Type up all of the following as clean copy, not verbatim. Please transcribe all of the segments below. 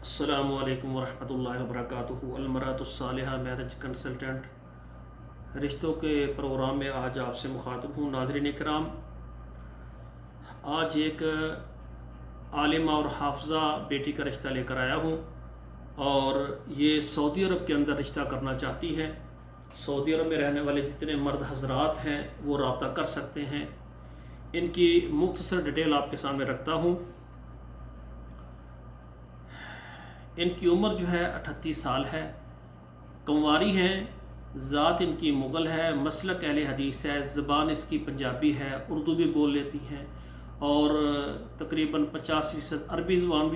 السلام علیکم ورحمۃ اللہ وبرکاتہ۔ المرأۃ الصالحہ میرج کنسلٹنٹ رشتوں کے پروگرام میں آج آپ سے مخاطب ہوں۔ ناظرین کرام، آج ایک عالمہ اور حافظہ بیٹی کا رشتہ لے کر آیا ہوں، اور یہ سعودی عرب کے اندر رشتہ کرنا چاہتی ہے۔ سعودی عرب میں رہنے والے جتنے مرد حضرات ہیں وہ رابطہ کر سکتے ہیں۔ ان کی مختصر ڈیٹیل آپ کے سامنے رکھتا ہوں۔ ان کی عمر جو ہے 38 سال ہے، کنواری ہیں، ذات ان کی مغل ہے، مسلک اہل حدیث ہے، زبان اس کی پنجابی ہے، اردو بھی بول لیتی ہیں، اور تقریباً 50% عربی زبان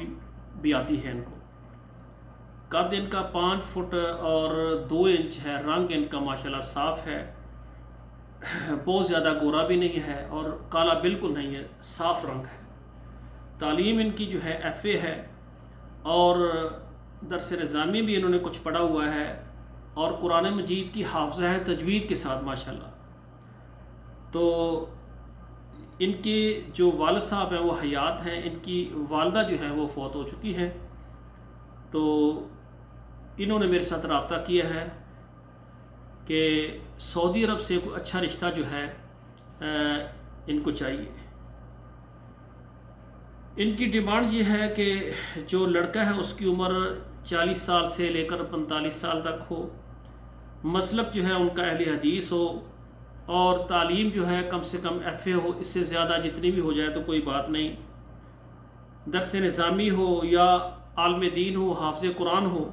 بھی آتی ہے ان کو۔ قد ان کا 5 فٹ اور 2 انچ ہے، رنگ ان کا ماشاءاللہ صاف ہے، بہت زیادہ گورا بھی نہیں ہے اور کالا بالکل نہیں ہے، صاف رنگ ہے۔ تعلیم ان کی جو ہے FA ہے، اور درس نظامی بھی انہوں نے کچھ پڑھا ہوا ہے، اور قرآن مجید کی حافظہ ہے تجوید کے ساتھ ماشاءاللہ۔ تو ان کے جو والد صاحب ہیں وہ حیات ہیں، ان کی والدہ جو ہیں وہ فوت ہو چکی ہیں۔ تو انہوں نے میرے ساتھ رابطہ کیا ہے کہ سعودی عرب سے کوئی اچھا رشتہ جو ہے ان کو چاہیے۔ ان کی ڈیمانڈ یہ ہے کہ جو لڑکا ہے اس کی عمر 40 سال سے لے کر 45 سال تک ہو، مسلک جو ہے ان کا اہل حدیث ہو، اور تعلیم جو ہے کم سے کم FA ہو، اس سے زیادہ جتنی بھی ہو جائے تو کوئی بات نہیں، درس نظامی ہو یا عالم دین ہو، حافظ قرآن ہو۔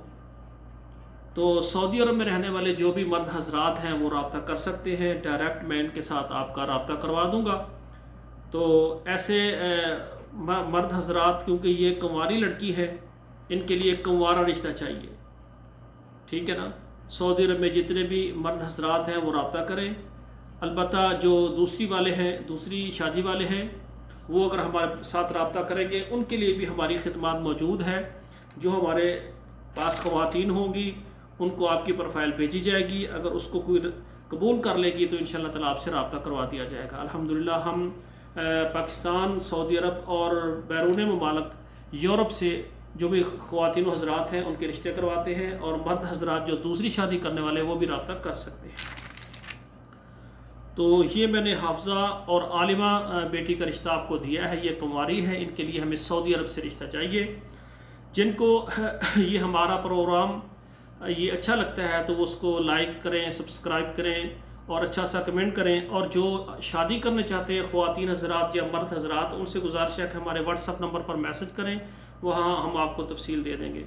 تو سعودی عرب میں رہنے والے جو بھی مرد حضرات ہیں وہ رابطہ کر سکتے ہیں، ڈائریکٹ میں ان کے ساتھ آپ کا رابطہ کروا دوں گا۔ تو ایسے مرد حضرات، کیونکہ یہ کنواری لڑکی ہے، ان کے لیے کنوارا رشتہ چاہیے، ٹھیک ہے نا۔ سعودی عرب میں جتنے بھی مرد حضرات ہیں وہ رابطہ کریں۔ البتہ جو دوسری شادی والے ہیں وہ اگر ہمارے ساتھ رابطہ کریں گے، ان کے لیے بھی ہماری خدمات موجود ہے۔ جو ہمارے پاس خواتین ہوں گی ان کو آپ کی پروفائل بھیجی جائے گی، اگر اس کو کوئی قبول کر لے گی تو انشاءاللہ تعالیٰ آپ سے رابطہ کروا دیا جائے گا۔ الحمدللہ ہم پاکستان، سعودی عرب اور بیرون ممالک یورپ سے جو بھی خواتین و حضرات ہیں ان کے رشتے کرواتے ہیں، اور مرد حضرات جو دوسری شادی کرنے والے وہ بھی رابطہ کر سکتے ہیں۔ تو یہ میں نے حافظہ اور عالمہ بیٹی کا رشتہ آپ کو دیا ہے، یہ کنواری ہے، ان کے لیے ہمیں سعودی عرب سے رشتہ چاہیے۔ جن کو یہ ہمارا پروگرام یہ اچھا لگتا ہے تو وہ اس کو لائک کریں، سبسکرائب کریں اور اچھا سا کمنٹ کریں، اور جو شادی کرنا چاہتے ہیں خواتین حضرات یا مرد حضرات، ان سے گزارش ہے کہ ہمارے واٹس ایپ نمبر پر میسج کریں، وہاں ہم آپ کو تفصیل دے دیں گے۔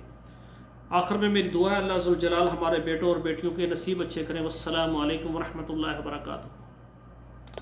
آخر میں میری دعا ہے اللہ ذوالجلال ہمارے بیٹوں اور بیٹیوں کے نصیب اچھے کریں۔ والسلام علیکم ورحمۃ اللہ وبرکاتہ۔